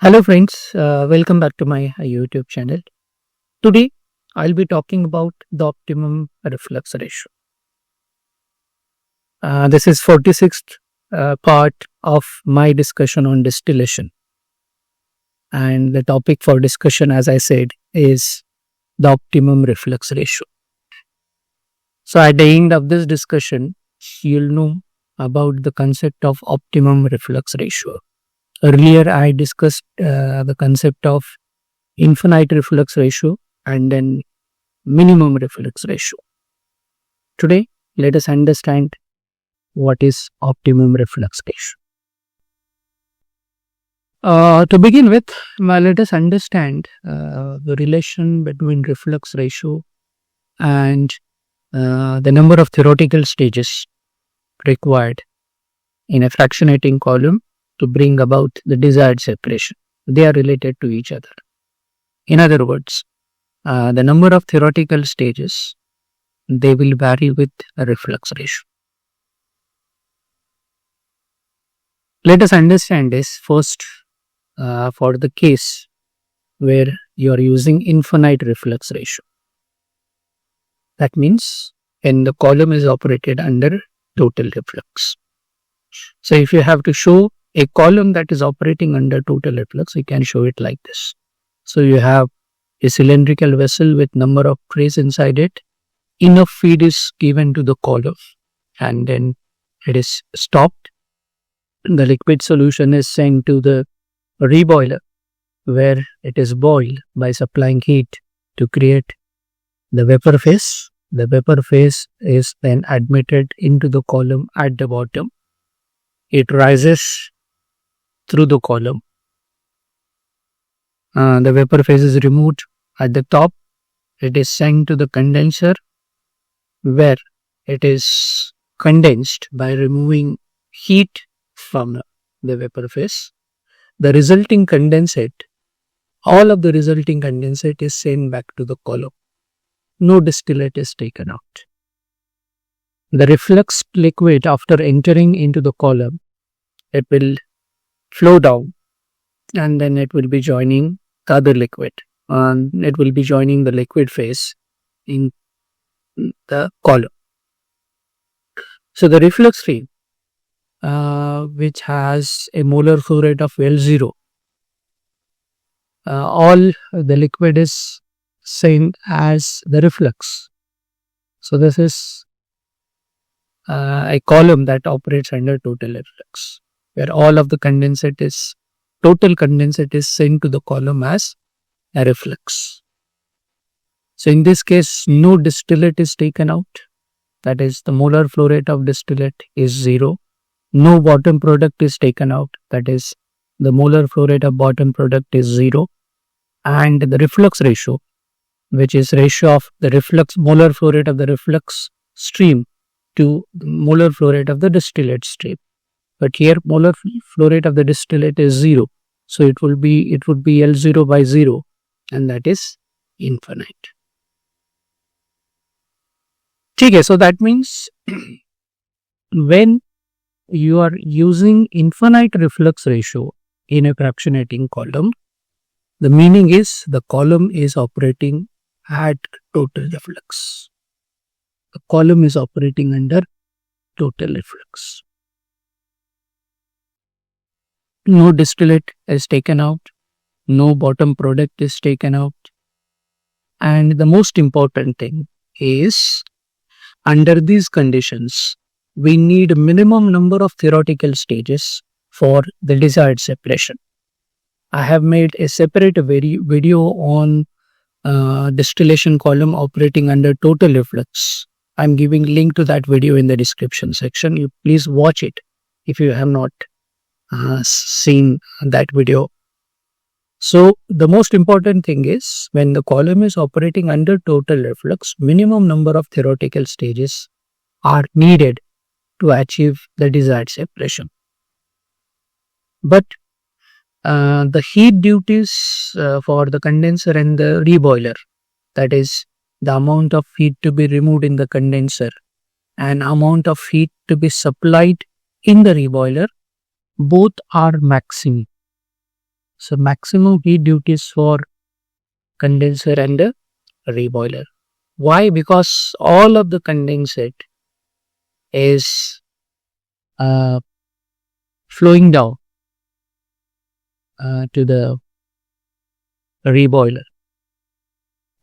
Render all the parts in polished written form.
Hello friends, welcome back to my YouTube channel. Today I'll be talking about the optimum reflux ratio. This is 46th part of my discussion on distillation, and the topic for discussion, as I said, is the optimum reflux ratio. So at the end of this discussion, you'll know about the concept of optimum reflux ratio. Earlier I discussed the concept of infinite reflux ratio and then minimum reflux ratio. Today, let us understand what is optimum reflux ratio. To begin with, let us understand the relation between reflux ratio and the number of theoretical stages required in a fractionating column to bring about the desired separation. They are related to each other. In other words, the number of theoretical stages, they will vary with a reflux ratio. Let us understand this first for the case where you are using infinite reflux ratio. That means when the column is operated under total reflux. So if you have to show a column that is operating under total reflux, you can show it like this. So you have a cylindrical vessel with number of trays inside it. Enough feed is given to the column and then it is stopped. The liquid solution is sent to the reboiler where it is boiled by supplying heat to create the vapor phase. The vapor phase is then admitted into the column at the bottom. It rises through the column. The vapor phase is removed at the top. It is sent to the condenser where it is condensed by removing heat from the vapor phase. The resulting condensate, all of the resulting condensate is sent back to the column. No distillate is taken out. The reflux liquid, after entering into the column, it will flow down and then it will be joining the other liquid. It will be joining the liquid phase in the column. So the reflux stream, which has a molar flow rate of L0, all the liquid is sent as the reflux. So this is a column that operates under total reflux, where all of the total condensate is sent to the column as a reflux. So in this case, no distillate is taken out. That is, the molar flow rate of distillate is 0. No bottom product is taken out. That is, the molar flow rate of bottom product is 0. And the reflux ratio, which is ratio of the molar flow rate of the reflux stream to the molar flow rate of the distillate stream. But here molar flow rate of the distillate is 0. So it would be L0 by 0, and that is infinite. Okay, so that means when you are using infinite reflux ratio in a fractionating column, the meaning is the column is operating at total reflux. The column is operating under total reflux. No distillate is taken out. No bottom product is taken out. And the most important thing is, under these conditions, we need a minimum number of theoretical stages for the desired separation. I have made a separate video on distillation column operating under total reflux. I'm giving link to that video in the description section. You please watch it if you have not seen that video. So the most important thing is, when the column is operating under total reflux, minimum number of theoretical stages are needed to achieve the desired separation. But the heat duties for the condenser and the reboiler, that is, the amount of heat to be removed in the condenser and amount of heat to be supplied in the reboiler, both are maximum. So maximum heat duties for condenser and the reboiler. Why? Because all of the condensate is uh, flowing down to the reboiler.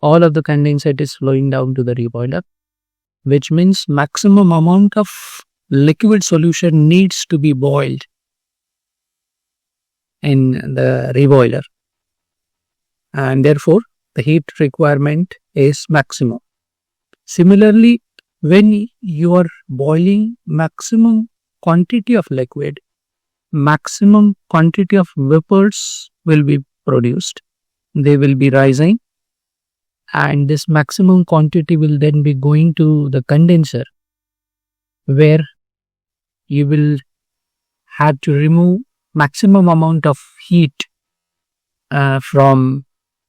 All of the condensate is flowing down to the reboiler, which means maximum amount of liquid solution needs to be boiled in the reboiler, and therefore the heat requirement is maximum. Similarly, when you are boiling maximum quantity of liquid, maximum quantity of vapors will be produced. They will be rising, and this maximum quantity will then be going to the condenser, where you will have to remove maximum amount of heat from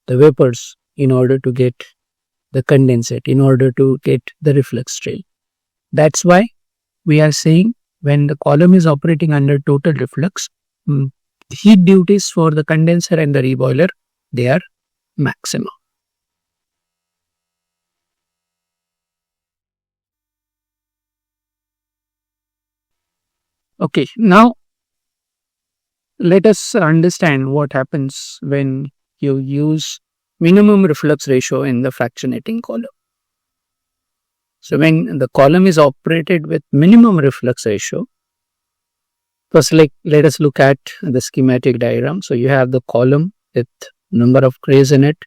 the vapors in order to get the condensate, in order to get the reflux trail. That's why we are saying when the column is operating under total reflux, heat duties for the condenser and the reboiler, they are maximum. Okay, now let us understand what happens when you use minimum reflux ratio in the fractionating column. So when the column is operated with minimum reflux ratio, first let us look at the schematic diagram. So you have the column with number of trays in it,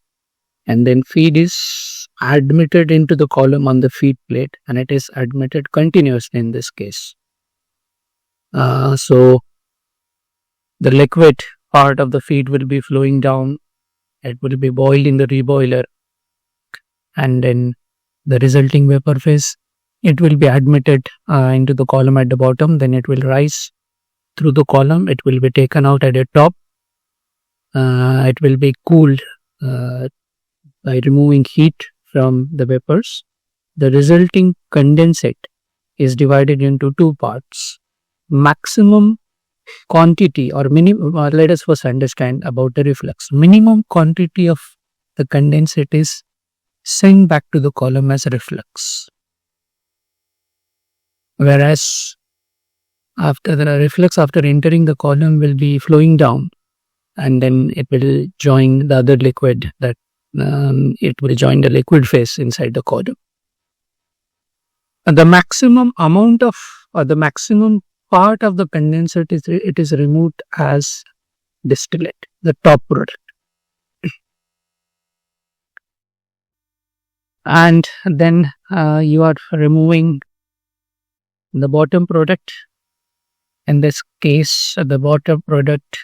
and then feed is admitted into the column on the feed plate, and it is admitted continuously in this case. So the liquid part of the feed will be flowing down. It will be boiled in the reboiler, and then the resulting vapor phase, it will be admitted into the column at the bottom. Then it will rise through the column. It will be taken out at the top. It will be cooled by removing heat from the vapors. The resulting condensate is divided into two parts. Maximum quantity or minimum, let us first understand about the reflux. Minimum quantity of the condensate is sent back to the column as reflux, whereas after the reflux, after entering the column, will be flowing down, and then it will join the other liquid, that it will join the liquid phase inside the column. And the maximum amount of, or the maximum part of the condensate is removed as distillate, the top product. And then you are removing the bottom product. In this case, the bottom product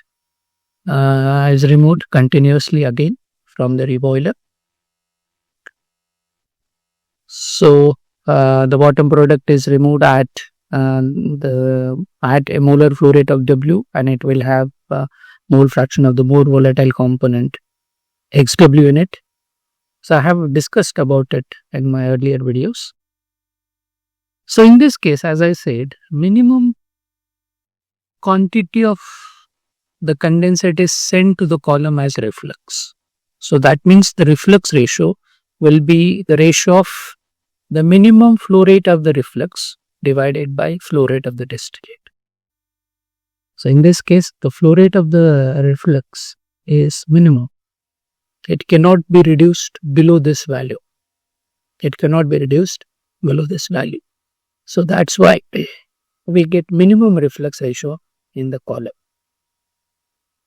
is removed continuously again from the reboiler. So the bottom product is removed at a molar flow rate of W, and it will have mole fraction of the more volatile component XW in it. So I have discussed about it in my earlier videos. So in this case, as I said, minimum quantity of the condensate is sent to the column as reflux. So that means the reflux ratio will be the ratio of the minimum flow rate of the reflux divided by flow rate of the distillate. So in this case, the flow rate of the reflux is minimum. It cannot be reduced below this value. It cannot be reduced below this value. So that's why we get minimum reflux ratio in the column.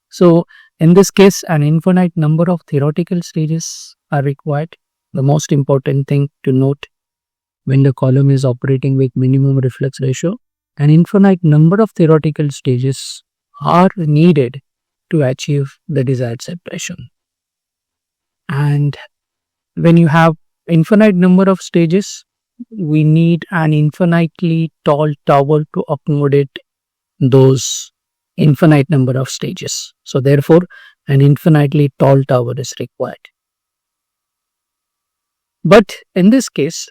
So in this case, an infinite number of theoretical stages are required. The most important thing to note when the column is operating with minimum reflux ratio, an infinite number of theoretical stages are needed to achieve the desired separation. And when you have infinite number of stages, we need an infinitely tall tower to accommodate those infinite number of stages. So therefore, an infinitely tall tower is required. But in this case,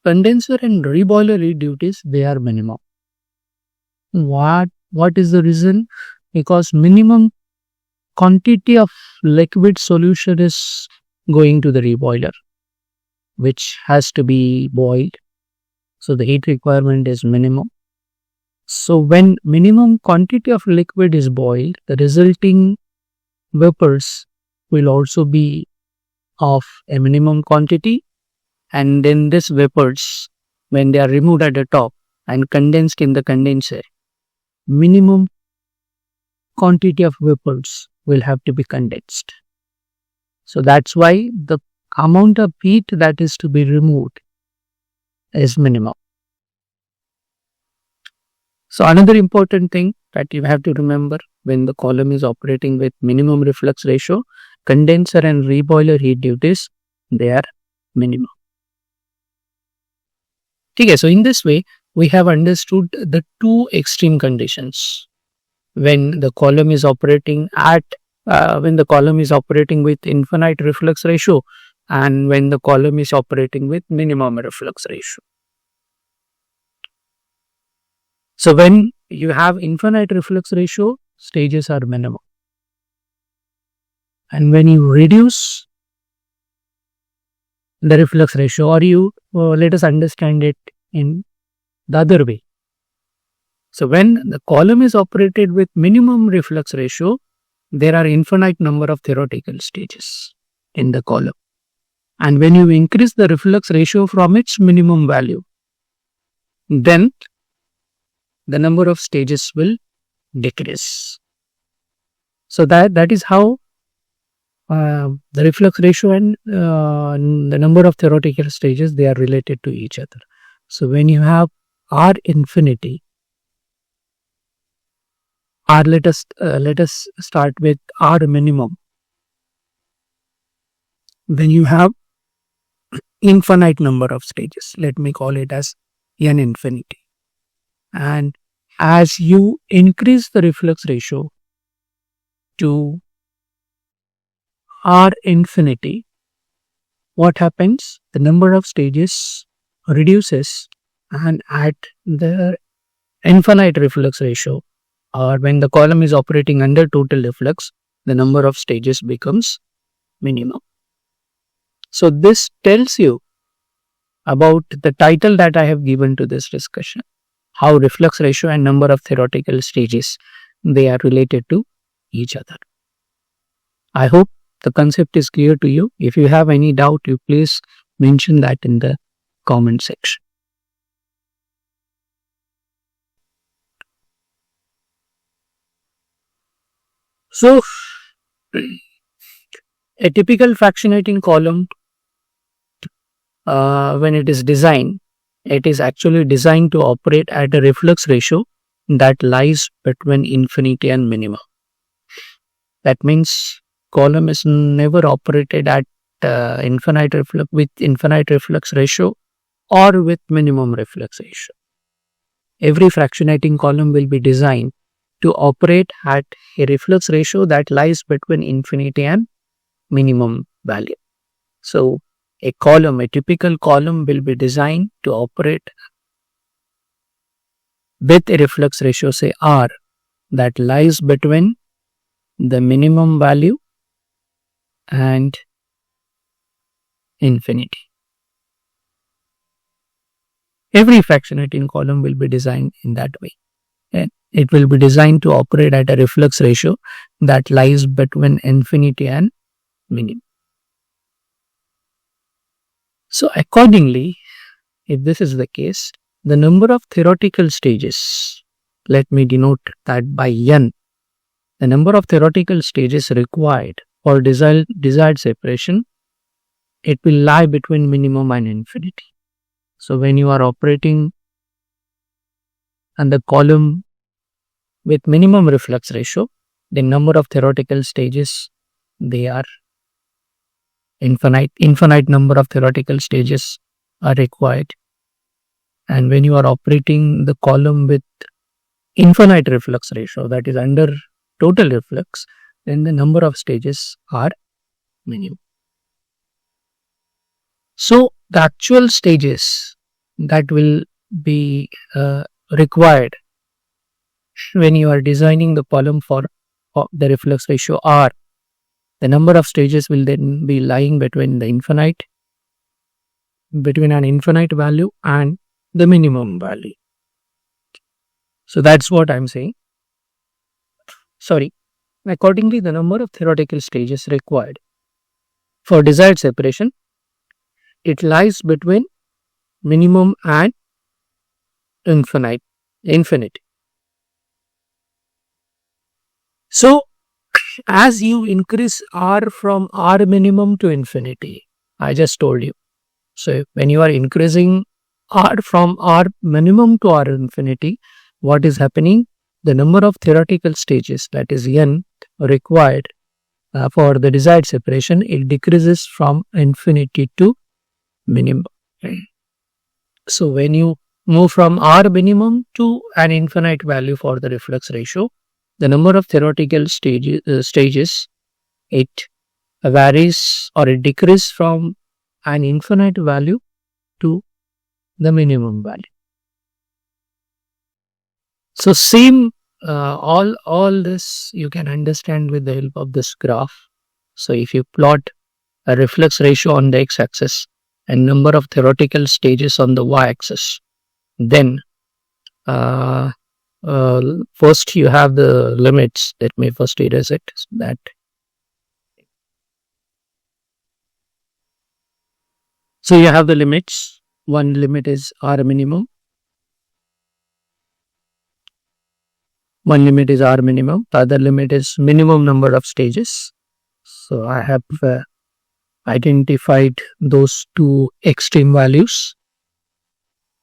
condenser and reboiler heat duties, they are minimum. What is the reason? Because minimum quantity of liquid solution is going to the reboiler, which has to be boiled. So the heat requirement is minimum. So when minimum quantity of liquid is boiled, the resulting vapors will also be of a minimum quantity, and then this vapors, when they are removed at the top and condensed in the condenser, minimum quantity of vapors will have to be condensed. So that's why the amount of heat that is to be removed is minimum. So another important thing that you have to remember, when the column is operating with minimum reflux ratio, condenser and reboiler heat duties, they are minimum. Okay, so in this way, we have understood the two extreme conditions when the column is operating with infinite reflux ratio, and when the column is operating with minimum reflux ratio. So when you have infinite reflux ratio, stages are minimum. And when you reduce the reflux ratio, or you let us understand it in the other way. So when the column is operated with minimum reflux ratio, there are infinite number of theoretical stages in the column. And when you increase the reflux ratio from its minimum value, then the number of stages will decrease. So that is how the reflux ratio and the number of theoretical stages, they are related to each other. So when you have R infinity, let us start with R minimum. Then you have infinite number of stages. Let me call it as N infinity. And as you increase the reflux ratio to R infinity, what happens? The number of stages reduces, and at the infinite reflux ratio, or when the column is operating under total reflux, the number of stages becomes minimum. So this tells you about the title that I have given to this discussion, how reflux ratio and number of theoretical stages, they are related to each other. I hope the concept is clear to you. If you have any doubt, you please mention that in the comment section. So a typical fractionating column, when it is designed, it is actually designed to operate at a reflux ratio that lies between infinity and minimum. That means column is never operated at infinite reflux ratio or with minimum reflux ratio. Every fractionating column will be designed to operate at a reflux ratio that lies between infinity and minimum value. So a typical column will be designed to operate with a reflux ratio, say R, that lies between the minimum value and infinity. Every fractionating column will be designed in that way. And it will be designed to operate at a reflux ratio that lies between infinity and minimum. So accordingly, if this is the case, the number of theoretical stages, let me denote that by N, the number of theoretical stages required for desired separation, it will lie between minimum and infinity. So when you are operating on the column with minimum reflux ratio, the number of theoretical stages, they are infinite number of theoretical stages are required. And when you are operating the column with infinite reflux ratio, that is under total reflux, then the number of stages are minimum. So the actual stages that will be required when you are designing the column for of the reflux ratio R, the number of stages will then be lying between an infinite value and the minimum value. So that's what I'm saying. Sorry. Accordingly, the number of theoretical stages required for desired separation, it lies between minimum and infinity. So as you increase R from R minimum to infinity, I just told you. So when you are increasing R from R minimum to R infinity, what is happening? The number of theoretical stages, that is n, required for the desired separation, it decreases from infinity to minimum. So when you move from R minimum to an infinite value for the reflux ratio, the number of theoretical stages, it varies or it decreases from an infinite value to the minimum value. So same, all this you can understand with the help of this graph. So if you plot a reflux ratio on the x-axis and number of theoretical stages on the y-axis, then first you have the limits. Let me first erase it. So you have the limits. One limit is R minimum. The other limit is minimum number of stages. So I have identified those two extreme values.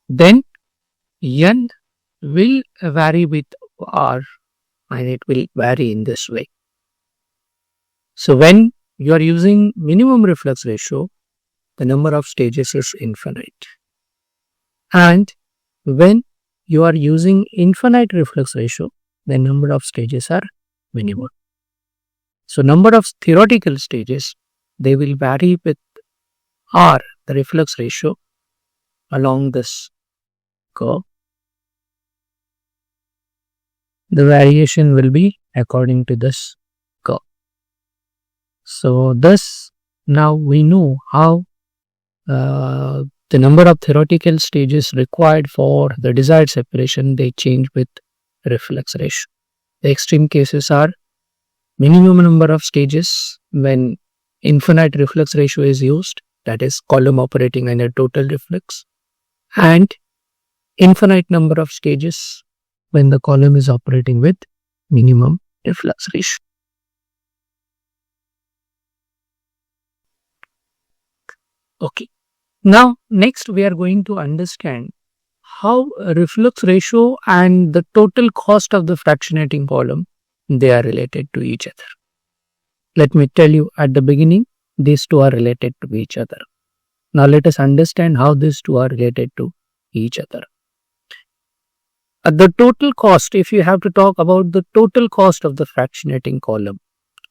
Then n will vary with R, and it will vary in this way. So when you are using minimum reflux ratio, the number of stages is infinite. And when you are using infinite reflux ratio, the number of stages are minimum. So number of theoretical stages, they will vary with R, the reflux ratio, along this curve. The variation will be according to this curve. So thus now we know how the number of theoretical stages required for the desired separation, they change with reflux ratio. The extreme cases are minimum number of stages when infinite reflux ratio is used, that is column operating under total reflux, and infinite number of stages when the column is operating with minimum reflux ratio. Okay. Now next we are going to understand how reflux ratio and the total cost of the fractionating column, they are related to each other. Let me tell you at the beginning, these two are related to each other. Now let us understand how these two are related to each other. The total cost, if you have to talk about the total cost of the fractionating column,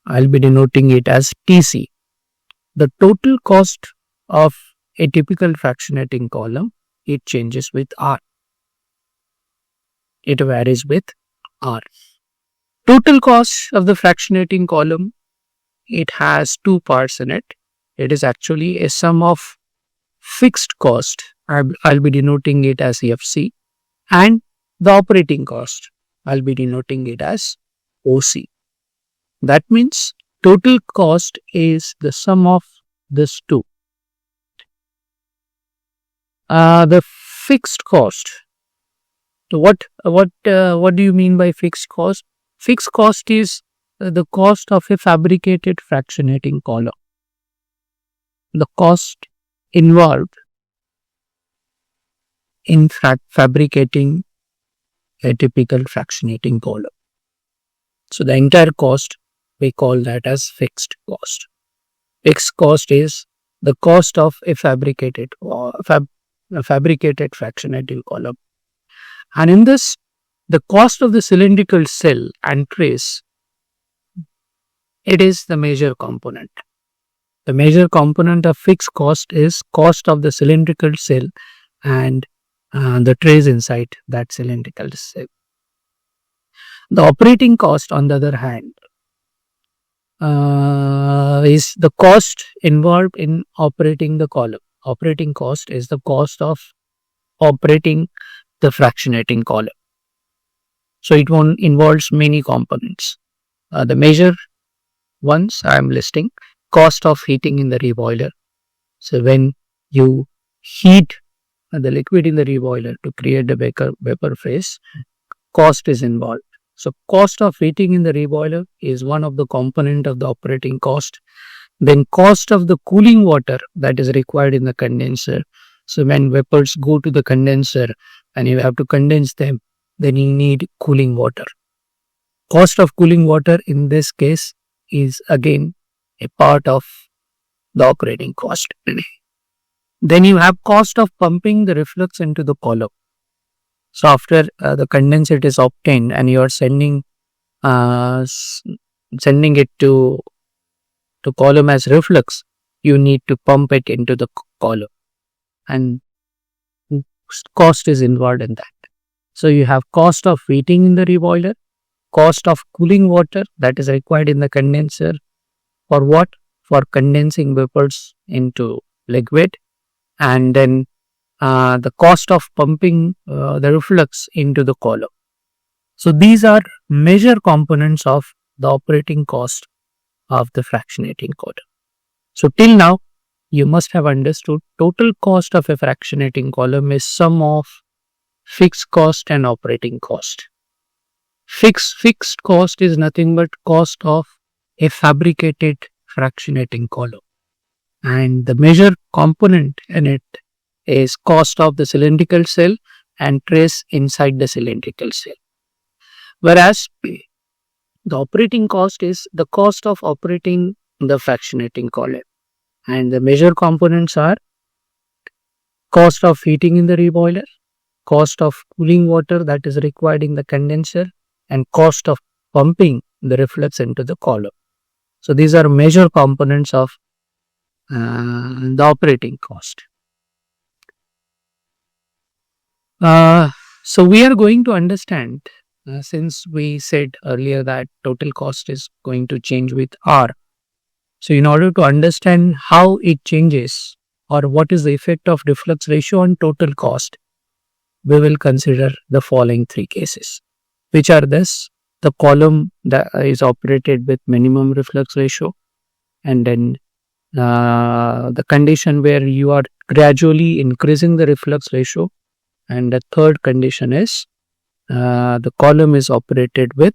I'll be denoting it as TC. The total cost of a typical fractionating column, it changes with R. It varies with R. Total cost of the fractionating column, it has two parts in it. It is actually a sum of fixed cost. I'll be denoting it as FC, and the operating cost, I'll be denoting it as OC. That means total cost is the sum of these two. The fixed cost. What do you mean by fixed cost? Fixed cost is the cost of a fabricated fractionating column. The cost involved in fabricating a typical fractionating column. So the entire cost, we call that as fixed cost. Fixed cost is the cost of a fabricated fractionating column. And in this, the cost of the cylindrical cell and trace, it is the major component. The major component of fixed cost is cost of the cylindrical cell and the trace inside that cylindrical cell. The operating cost, on the other hand, is the cost involved in operating the column. Operating cost is the cost of operating the fractionating column. So it involves many components. The major ones I am listing: cost of heating in the reboiler. So when you heat the liquid in the reboiler to create the vapor phase, cost is involved. So cost of heating in the reboiler is one of the component of the operating cost. Then cost of the cooling water that is required in the condenser. So when vapors go to the condenser and you have to condense them, then you need cooling water. Cost of cooling water in this case is again a part of the operating cost. Then you have cost of pumping the reflux into the column. So after the condensate is obtained and you are sending it to column as reflux, you need to pump it into the column, and cost is involved in that. So you have cost of heating in the reboiler, cost of cooling water that is required in the condenser. For what? For condensing vapors into liquid, and then the cost of pumping the reflux into the column. So these are major components of the operating cost of the fractionating column. So till now, you must have understood total cost of a fractionating column is sum of fixed cost and operating cost. Fixed cost is nothing but cost of a fabricated fractionating column, and the major component in it is cost of the cylindrical cell and trace inside the cylindrical cell. Whereas the operating cost is the cost of operating the fractionating column, and the major components are cost of heating in the reboiler, cost of cooling water that is required in the condenser, and cost of pumping the reflux into the column. So these are major components of the operating cost. So we are going to understand, since we said earlier that total cost is going to change with R. So in order to understand how it changes or what is the effect of reflux ratio on total cost, we will consider the following three cases, which are this: the column that is operated with minimum reflux ratio, and then the condition where you are gradually increasing the reflux ratio, and the third condition is the column is operated with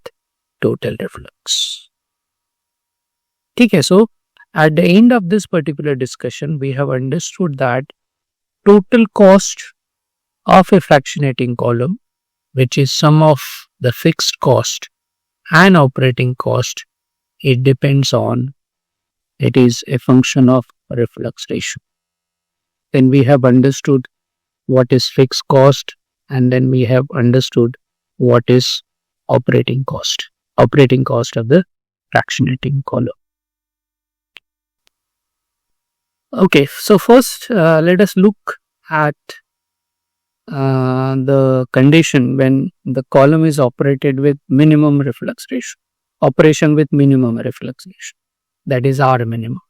total reflux. Okay, so at the end of this particular discussion, we have understood that total cost of a fractionating column, which is sum of the fixed cost and operating cost, it depends on, it is a function of reflux ratio. Then we have understood what is fixed cost, and then we have understood what is operating cost of the fractionating column. Okay, so first let us look at the condition when the column is operated with minimum reflux ratio, operation with minimum reflux ratio, that is R minimum.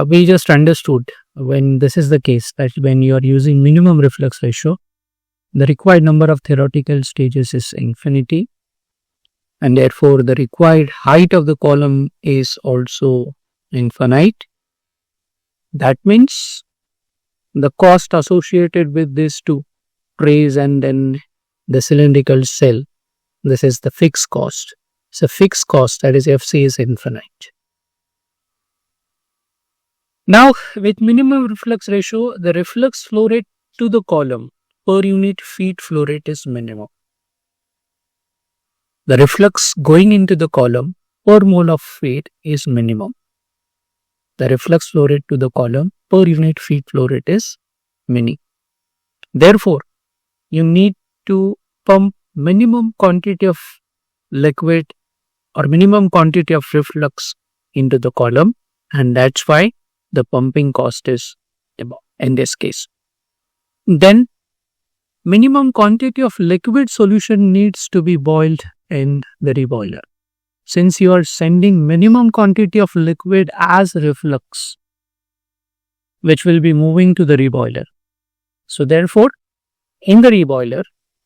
We just understood when this is the case, that when you are using minimum reflux ratio, the required number of theoretical stages is infinity, and therefore the required height of the column is also infinite. That means the cost associated with these two, trays and then the cylindrical cell, this is the fixed cost. So fixed cost, that is FC, is infinite. Now with minimum reflux ratio, the reflux flow rate to the column per unit feed flow rate is minimum. The reflux going into the column per mole of feed is minimum. The reflux flow rate to the column per unit feed flow rate is mini. Therefore, you need to pump minimum quantity of liquid or minimum quantity of reflux into the column, and that's why the pumping cost is above in this case. Then minimum quantity of liquid solution needs to be boiled in the reboiler. since you are sending minimum quantity of liquid as reflux, which will be moving to the reboiler. So therefore, in the reboiler,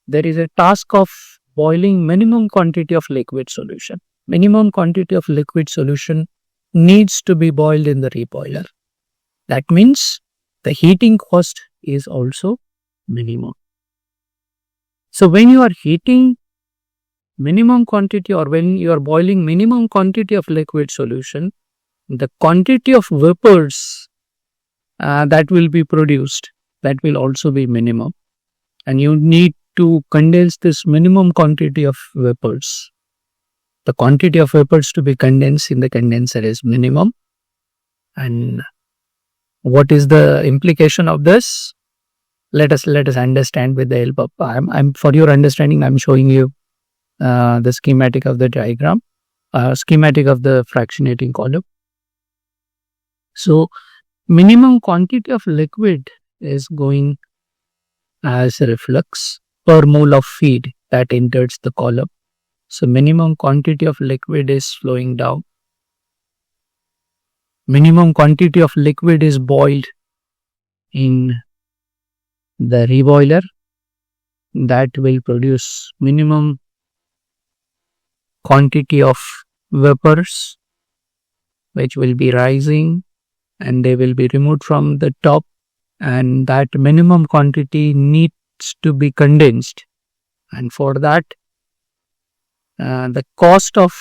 there is a task of boiling minimum quantity of liquid solution. Minimum quantity of liquid solution needs to be boiled in the reboiler. That means the heating cost is also minimum. So when you are heating minimum quantity, or when you are boiling minimum quantity of liquid solution, the quantity of vapors that will be produced, that will also be minimum, and you need to condense this minimum quantity of vapors. The quantity of vapors to be condensed in the condenser is minimum. And what is the implication of this? Let us understand with the help of, I'm for your understanding, I'm showing you the schematic of the diagram, schematic of the fractionating column. So minimum quantity of liquid is going as reflux per mole of feed that enters the column. So minimum quantity of liquid is flowing down. Minimum quantity of liquid is boiled in the reboiler. That will produce minimum quantity of vapors, which will be rising, and they will be removed from the top, and that minimum quantity needs to be condensed. And for that, the cost of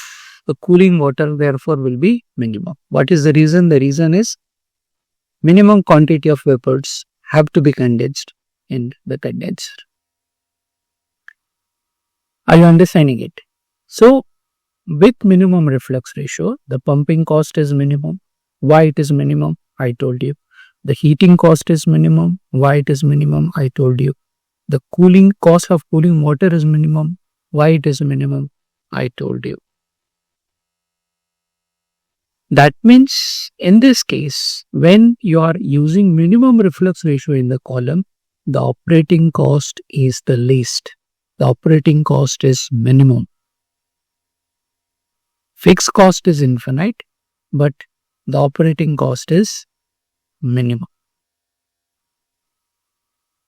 the cooling water therefore will be minimum. What is the reason? The reason is minimum quantity of vapors have to be condensed in the condenser. Are you understanding it? So with minimum reflux ratio, the pumping cost is minimum. Why it is minimum? I told you. The heating cost is minimum. Why it is minimum? I told you. The cooling cost of cooling water is minimum. Why it is minimum? I told you. That means in this case, when you are using minimum reflux ratio in the column, the operating cost is the least. The operating cost is minimum. Fixed cost is infinite, but the operating cost is minimum.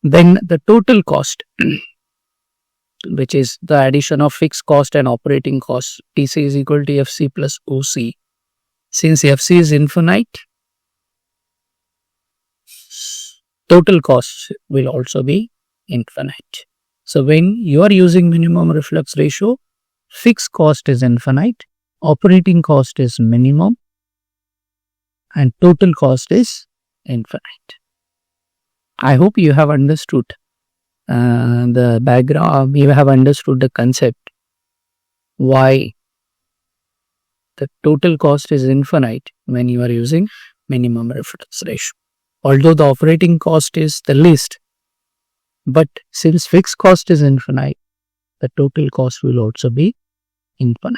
Then the total cost, which is the addition of fixed cost and operating cost, TC is equal to FC plus OC. Since FC is infinite, total cost will also be infinite. So when you are using minimum reflux ratio, fixed cost is infinite, operating cost is minimum, and total cost is infinite. I hope you have understood the background, you have understood the concept why the total cost is infinite when you are using minimum reflux ratio. Although the operating cost is the least, but since fixed cost is infinite, the total cost will also be infinite.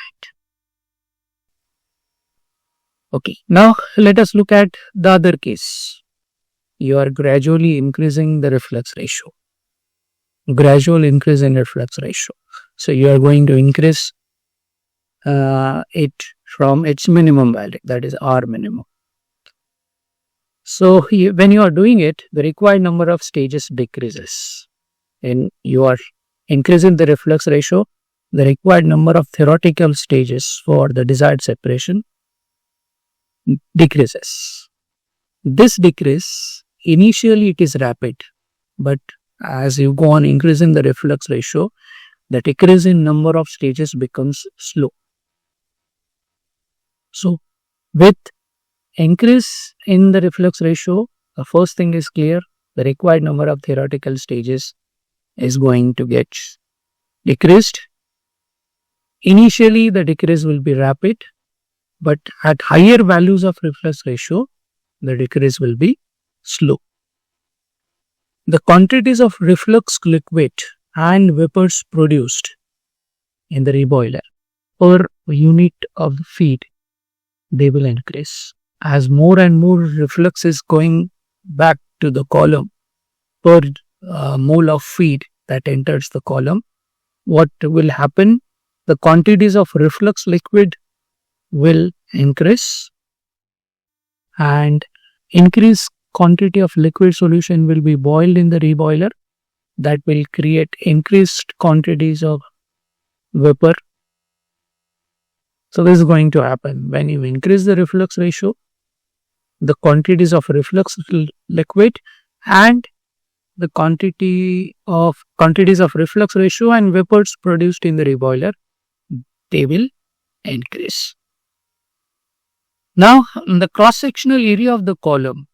Okay, now let us look at the other case. You are gradually increasing the reflux ratio. Gradual increase in reflux ratio. So you are going to increase it from its minimum value, that is R minimum. So when you are doing it, the required number of stages decreases. And you are increasing the reflux ratio, the required number of theoretical stages for the desired separation decreases. This decrease, initially it is rapid, but as you go on increasing the reflux ratio, the decrease in number of stages becomes slow. So with increase in the reflux ratio, the first thing is clear, the required number of theoretical stages is going to get decreased. Initially the decrease will be rapid, but at higher values of reflux ratio, the decrease will be slow. The quantities of reflux liquid and vapors produced in the reboiler per unit of the feed, they will increase. As more and more reflux is going back to the column per mole of feed that enters the column, what will happen? The quantities of reflux liquid will increase, and increased quantity of liquid solution will be boiled in the reboiler. That will create increased quantities of vapor. So this is going to happen when you increase the reflux ratio, the quantities of reflux liquid and the quantities of reflux ratio and vapors produced in the reboiler, they will increase. Now, the cross-sectional area of the column,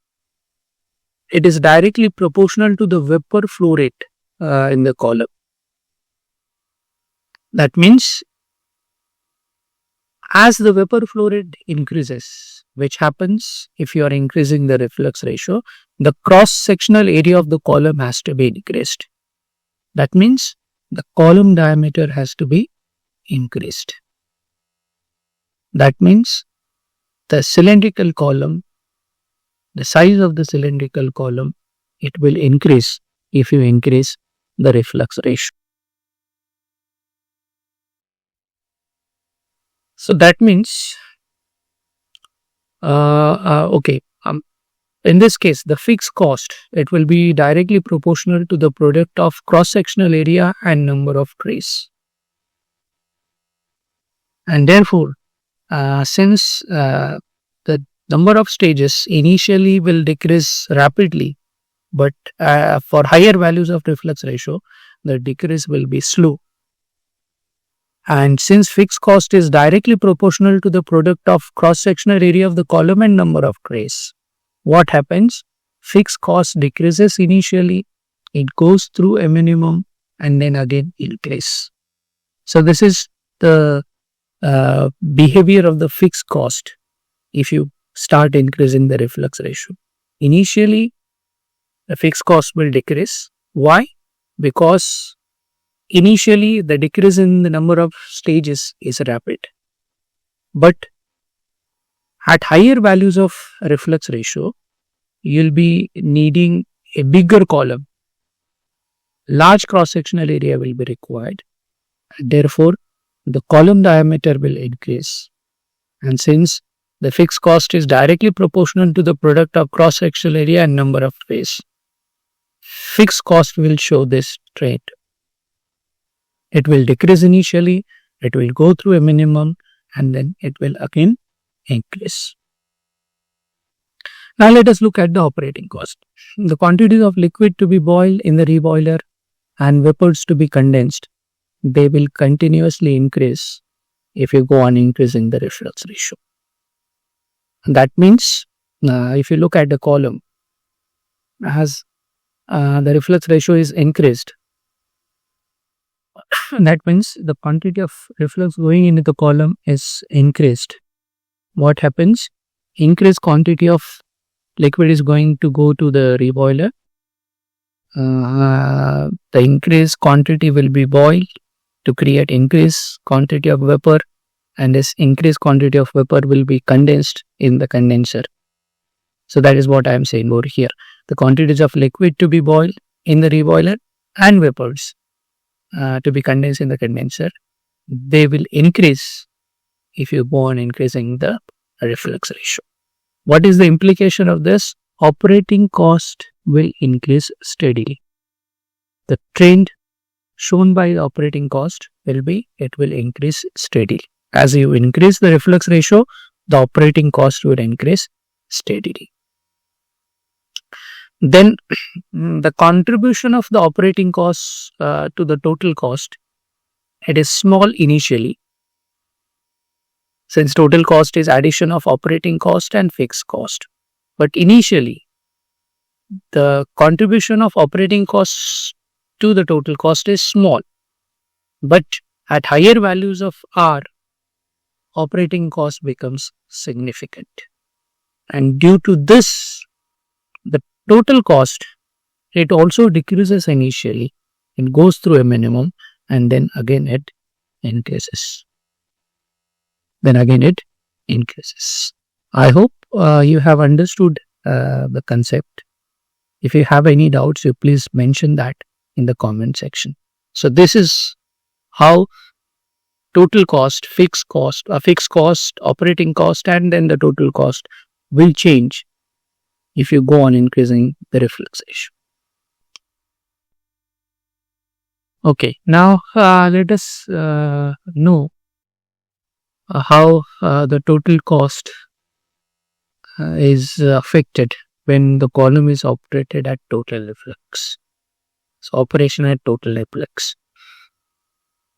it is directly proportional to the vapor flow rate in the column. That means as the vapor flow rate increases, which happens if you are increasing the reflux ratio, the cross-sectional area of the column has to be increased. That means the column diameter has to be increased. That means the cylindrical column, the size of the cylindrical column, it will increase if you increase the reflux ratio. So that means, in this case, the fixed cost, it will be directly proportional to the product of cross-sectional area and number of trays. And therefore, since the number of stages initially will decrease rapidly, but for higher values of reflux ratio, the decrease will be slow. And since fixed cost is directly proportional to the product of cross-sectional area of the column and number of trays, what happens? Fixed cost decreases initially, it goes through a minimum and then again increase. So this is the behavior of the fixed cost if you start increasing the reflux ratio. Initially, the fixed cost will decrease. Why? Because initially the decrease in the number of stages is rapid. But at higher values of reflux ratio, you'll be needing a bigger column. Large cross-sectional area will be required. Therefore, the column diameter will increase. And since the fixed cost is directly proportional to the product of cross-sectional area and number of trays, fixed cost will show this trend. It will decrease initially, it will go through a minimum, and then it will again increase. Now let us look at the operating cost. The quantities of liquid to be boiled in the reboiler and vapors to be condensed, they will continuously increase if you go on increasing the reflux ratio. That means if you look at the column, as the reflux ratio is increased, that means the quantity of reflux going into the column is increased. What happens? Increased quantity of liquid is going to go to the reboiler. The increased quantity will be boiled to create increased quantity of vapor, and this increased quantity of vapor will be condensed in the condenser. So that is what I am saying over here. The quantities of liquid to be boiled in the reboiler and vapors to be condensed in the condenser, they will increase if you go on increasing the reflux ratio. What is the implication of this? Operating cost will increase steadily. The trend shown by the operating cost will be, it will increase steadily. As you increase the reflux ratio, the operating cost will increase steadily. Then the contribution of the operating costs to the total cost, it is small initially, since total cost is addition of operating cost and fixed cost. But initially, the contribution of operating costs to the total cost is small. But at higher values of R, operating cost becomes significant. And due to this, the total cost, it also decreases initially. It goes through a minimum and then again it increases. I hope you have understood the concept. If you have any doubts, you please mention that in the comment section. So this is how total cost, fixed cost, operating cost, and then the total cost will change if you go on increasing the reflux ratio. Okay, now let us know how the total cost is affected when the column is operated at total reflux. So, operation at total reflux.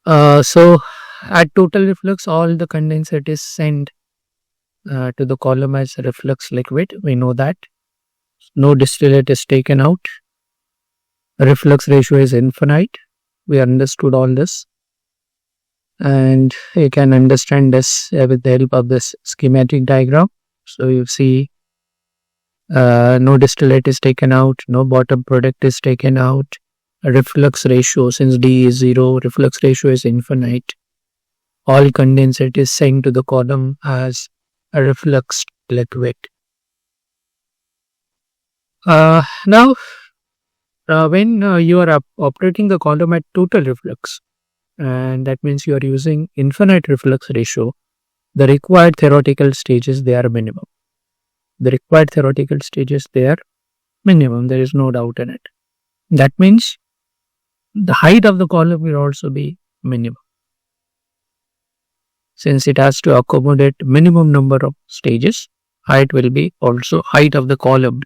So, at total reflux, all the condensate is sent to the column as reflux liquid. We know that. No distillate is taken out. Reflux ratio is infinite. We understood all this. And you can understand this with the help of this schematic diagram. So, you see no distillate is taken out, no bottom product is taken out. Reflux ratio, since D is 0, reflux ratio is infinite. All condensate is sent to the column as a reflux liquid. Now, when you are operating the column at total reflux, and that means you are using infinite reflux ratio, the required theoretical stages, they are minimum. The required theoretical stages, they are minimum. There is no doubt in it. That means the height of the column will also be minimum. Since it has to accommodate minimum number of stages, height of the column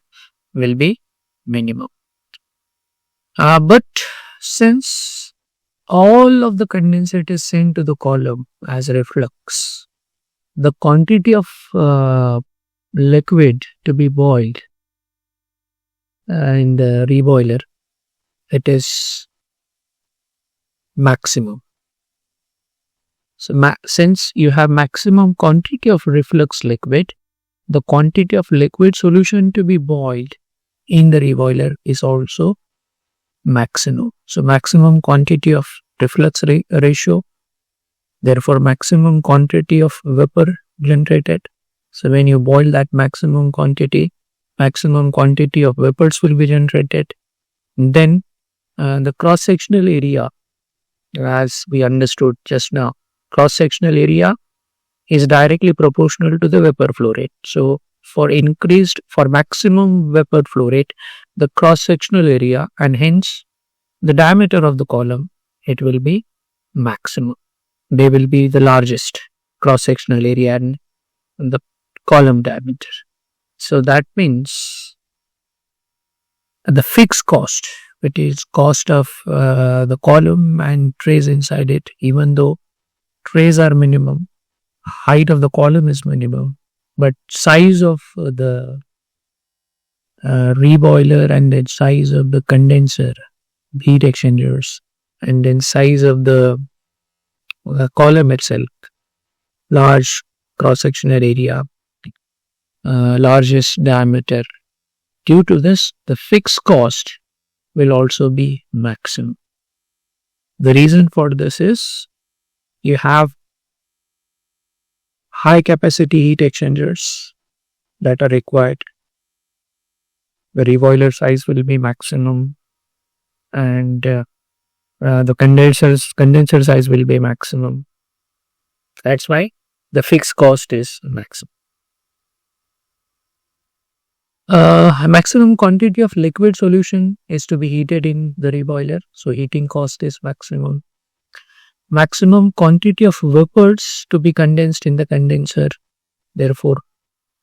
will be minimum. But since all of the condensate is sent to the column as reflux, the quantity of liquid to be boiled in the reboiler, it is maximum. So, since you have maximum quantity of reflux liquid, the quantity of liquid solution to be boiled in the reboiler is also maximum. So, maximum quantity of reflux ratio, therefore maximum quantity of vapor generated. So, when you boil that maximum quantity of vapors will be generated. Then the cross-sectional area, as we understood just now, cross-sectional area is directly proportional to the vapor flow rate. So, for maximum vapor flow rate, the cross-sectional area and hence the diameter of the column, it will be maximum. They will be the largest cross-sectional area and the column diameter. So, that means the fixed cost, which is cost of the column and trays inside it, even though trays are minimum, height of the column is minimum, but size of the reboiler and then size of the condenser, heat exchangers, and then size of the column itself, large cross-sectional area, largest diameter. Due to this, the fixed cost will also be maximum. The reason for this is you have high capacity heat exchangers that are required. The reboiler size will be maximum and the condenser size will be maximum. That's why the fixed cost is maximum. Maximum quantity of liquid solution is to be heated in the reboiler, so heating cost is maximum. Maximum quantity of vapors to be condensed in the condenser, therefore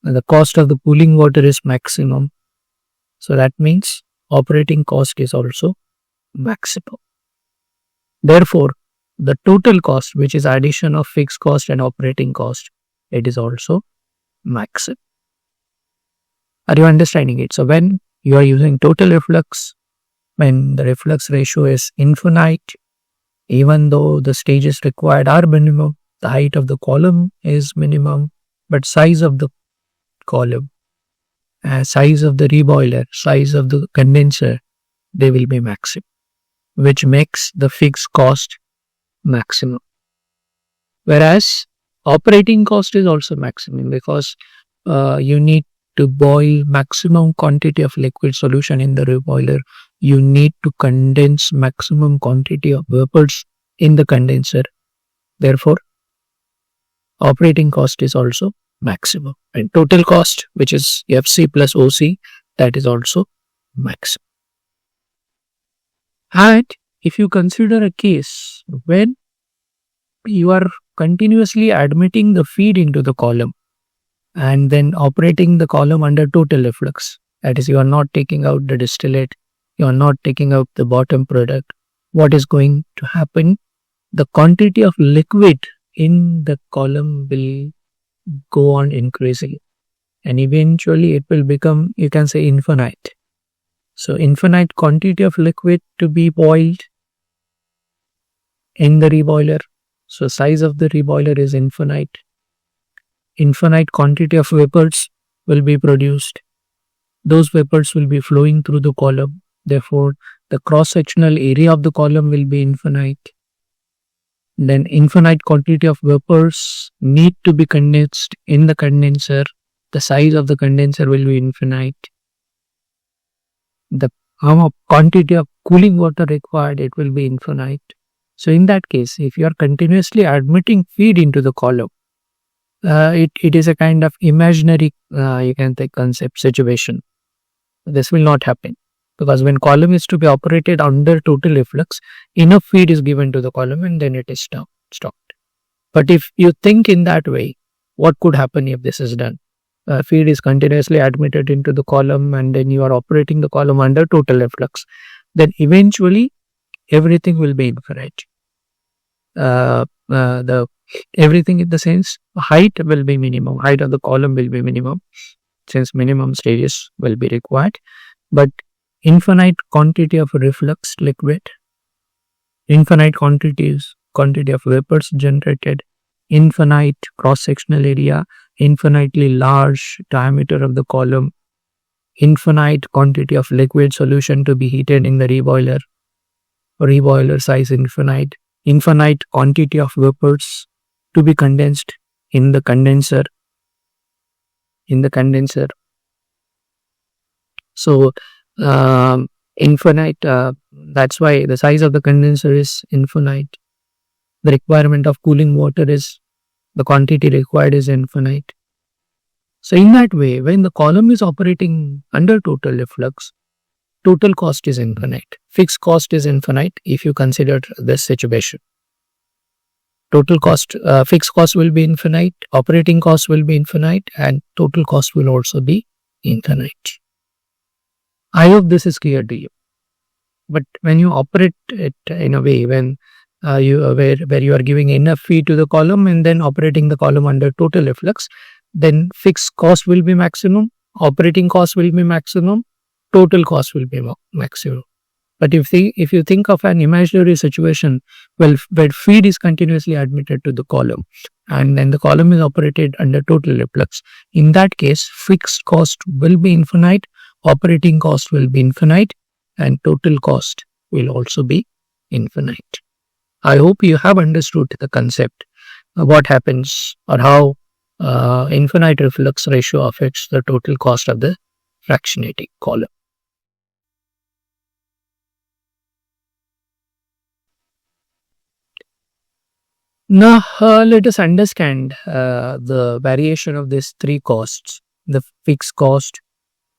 the cost of the cooling water is maximum. So that means operating cost is also maximum. Therefore, the total cost, which is addition of fixed cost and operating cost, it is also maximum. Are you understanding it? So when you are using total reflux, when the reflux ratio is infinite, even though the stages required are minimum, the height of the column is minimum, but size of the column, size of the reboiler, size of the condenser, they will be maximum, which makes the fixed cost maximum. Whereas operating cost is also maximum because you need to boil maximum quantity of liquid solution in the reboiler. You need to condense maximum quantity of vapors in the condenser. Therefore, operating cost is also maximum. And total cost, which is FC plus OC, that is also maximum. And if you consider a case when you are continuously admitting the feed into the column and then operating the column under total reflux, that is, you are not taking out the distillate, you are not taking out the bottom product, what is going to happen? The quantity of liquid in the column will go on increasing, and eventually it will become, you can say, infinite. So infinite quantity of liquid to be boiled in the reboiler. So size of the reboiler is infinite. Infinite quantity of vapors will be produced. Those vapors will be flowing through the column. Therefore, the cross-sectional area of the column will be infinite. Then infinite quantity of vapors need to be condensed in the condenser. The size of the condenser will be infinite. The quantity of cooling water required, it will be infinite. So in that case, if you are continuously admitting feed into the column, it is a kind of imaginary, you can take concept situation. This will not happen, because when column is to be operated under total reflux, enough feed is given to the column and then it is stopped. But if you think in that way, what could happen if this is done? Feed is continuously admitted into the column and then you are operating the column under total reflux. Then eventually everything will be infinite. The everything in the sense height will be minimum, height of the column will be minimum, since minimum stages will be required. But infinite quantity of reflux liquid, infinite quantity of vapors generated, infinite cross-sectional area, infinitely large diameter of the column, infinite quantity of liquid solution to be heated in the reboiler, reboiler size infinite, infinite quantity of vapors to be condensed in the condenser. So infinite, that's why the size of the condenser is infinite. The requirement of cooling water is, the quantity required is infinite. So in that way, when the column is operating under total reflux, total cost is infinite. Fixed cost is infinite if you consider this situation. Total cost, fixed cost will be infinite, operating cost will be infinite, and total cost will also be infinite. I hope this is clear to you. But when you operate it in a way when where you are giving enough feed to the column and then operating the column under total reflux, then fixed cost will be maximum, operating cost will be maximum, total cost will be maximum. But if you think of an imaginary situation, where feed is continuously admitted to the column and then the column is operated under total reflux, in that case, fixed cost will be infinite, operating cost will be infinite, and total cost will also be infinite. I hope you have understood the concept, what happens or how infinite reflux ratio affects the total cost of the fractionating column. Now, let us understand the variation of these three costs, the fixed cost,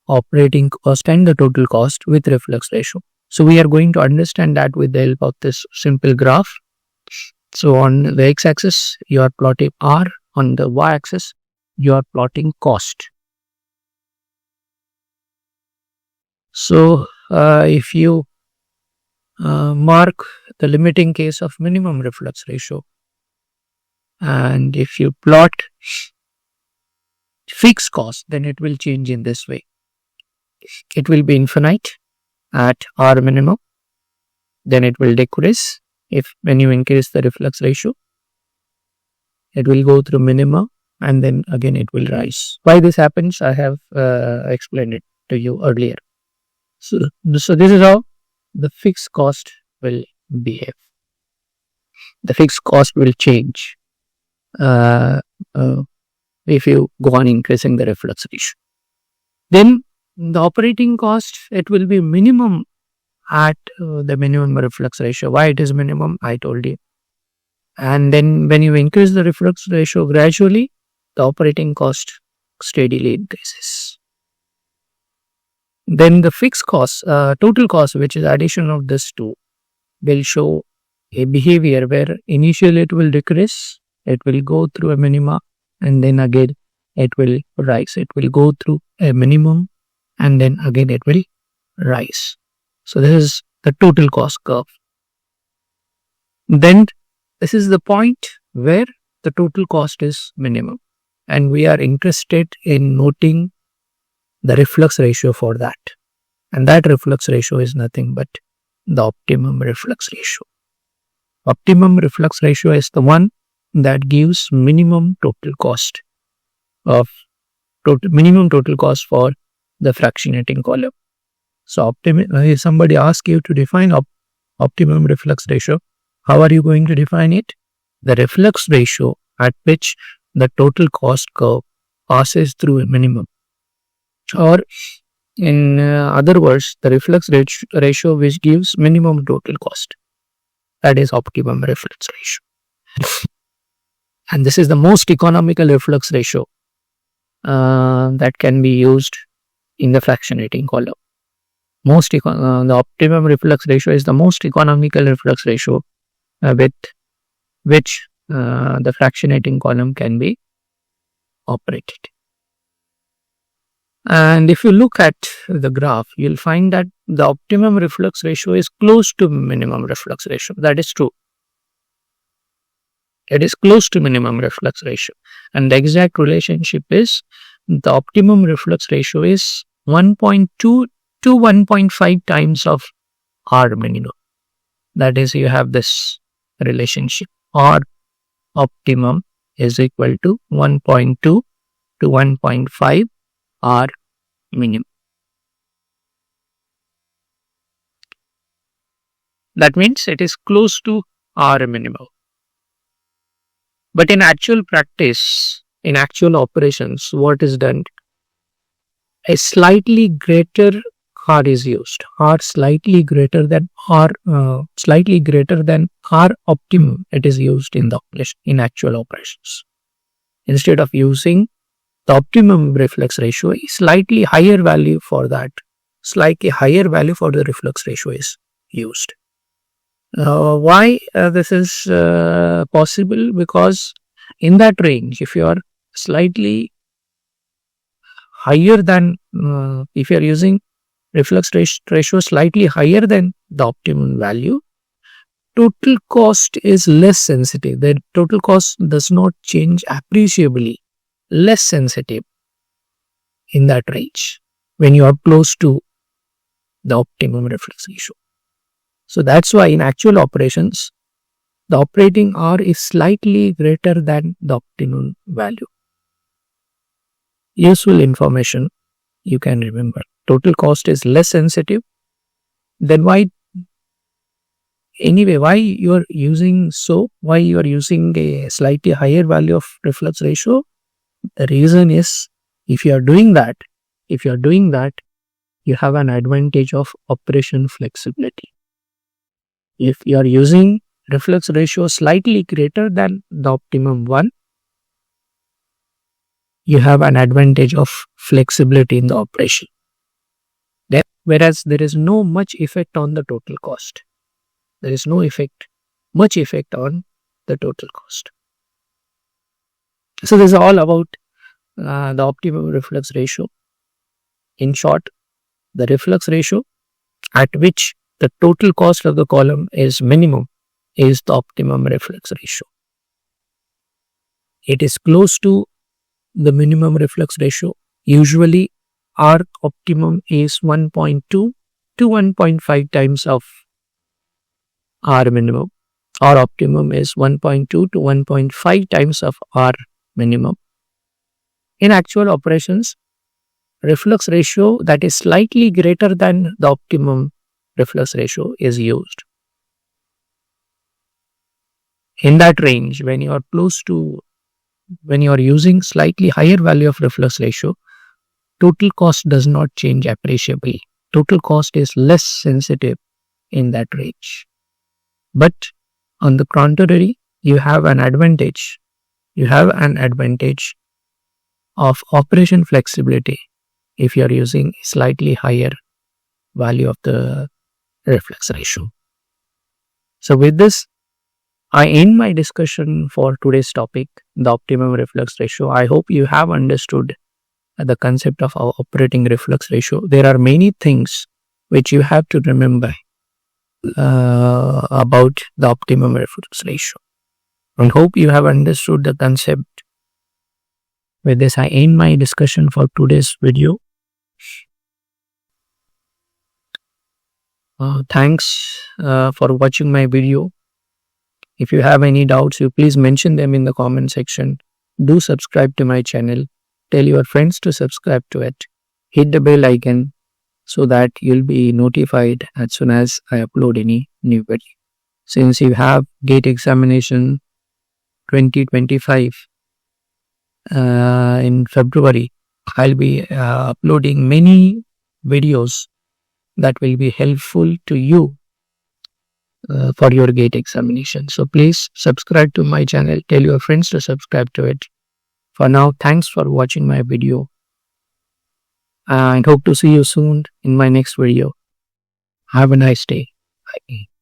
operating cost, and the total cost with reflux ratio. So, we are going to understand that with the help of this simple graph. So, on the x-axis, you are plotting R, on the y-axis, you are plotting cost. So, if you mark the limiting case of minimum reflux ratio, and if you plot fixed cost, then it will change in this way. It will be infinite at R minimum, then it will decrease when you increase the reflux ratio. It will go through minima and then again it will rise. Why this happens, I have explained it to you earlier. So this is how the fixed cost will behave. The fixed cost will change if you go on increasing the reflux ratio. Then the operating cost, it will be minimum at the minimum reflux ratio. Why it is minimum, I told you. And then when you increase the reflux ratio gradually, the operating cost steadily increases. Then the fixed cost, total cost, which is addition of this two, will show a behavior where initially it will decrease, it will go through a minima, and then again it will rise. It will go through a minimum, and then again it will rise. So this is the total cost curve. Then this is the point where the total cost is minimum, and we are interested in noting the reflux ratio for that. And that reflux ratio is nothing but the optimum reflux ratio. Optimum reflux ratio is the one that gives minimum total cost minimum total cost for the fractionating column. So if somebody asks you to define optimum reflux ratio, how are you going to define it? The reflux ratio at which the total cost curve passes through a minimum. Or in other words, the reflux ratio which gives minimum total cost. That is optimum reflux ratio. And this is the most economical reflux ratio that can be used in the fractionating column. The optimum reflux ratio is the most economical reflux ratio with which the fractionating column can be operated. And if you look at the graph, you'll find that the optimum reflux ratio is close to minimum reflux ratio. That is true. It is close to minimum reflux ratio. And the exact relationship is the optimum reflux ratio is 1.2 to 1.5 times of R minimum. That is, you have this relationship. R optimum is equal to 1.2 to 1.5 R minimum. That means it is close to R minimum. But in actual practice, in actual operations, what is done? A slightly greater R is used. R slightly greater than R optimum. It is used in the operation, in actual operations. Instead of using the optimum reflux ratio, a slightly higher value for that, slightly higher value for the reflux ratio is used. Why this is possible? Because in that range, if you are slightly higher than, if you are using reflux ratio slightly higher than the optimum value, total cost is less sensitive. The total cost does not change appreciably, less sensitive in that range when you are close to the optimum reflux ratio. So that's why in actual operations, the operating R is slightly greater than the optimum value. Useful information you can remember. Total cost is less sensitive. Then why you are using a slightly higher value of reflux ratio? The reason is if you are doing that, you have an advantage of operation flexibility. If you are using reflux ratio slightly greater than the optimum one, you have an advantage of flexibility in the operation. Whereas there is no much effect on the total cost. There is no much effect on the total cost. So this is all about the optimum reflux ratio. In short, the reflux ratio at which the total cost of the column is minimum is the optimum reflux ratio. It is close to the minimum reflux ratio. Usually R optimum is 1.2 to 1.5 times of R minimum. R optimum is 1.2 to 1.5 times of R minimum. In actual operations, reflux ratio that is slightly greater than the optimum reflux ratio is used. In that range, when you are using slightly higher value of reflux ratio, total cost does not change appreciably. Total cost is less sensitive in that range. But on the contrary, you have an advantage. You have an advantage of operation flexibility if you are using slightly higher value of the reflux ratio. So with this, I end my discussion for today's topic, the optimum reflux ratio. I hope you have understood the concept of our operating reflux ratio. There are many things which you have to remember about the optimum reflux ratio. I hope you have understood the concept. With this, I end my discussion for today's video. Thanks for watching my video. If you have any doubts, you please mention them in the comment section. Do subscribe to my channel. Tell your friends to subscribe to it. Hit the bell icon so that you'll be notified as soon as I upload any new video. Since you have GATE examination 2025 in February, I'll be uploading many videos that will be helpful to you for your GATE examination. So please subscribe to my channel. Tell your friends to subscribe to it. For now, thanks for watching my video and hope to see you soon in my next video. Have a nice day. Bye.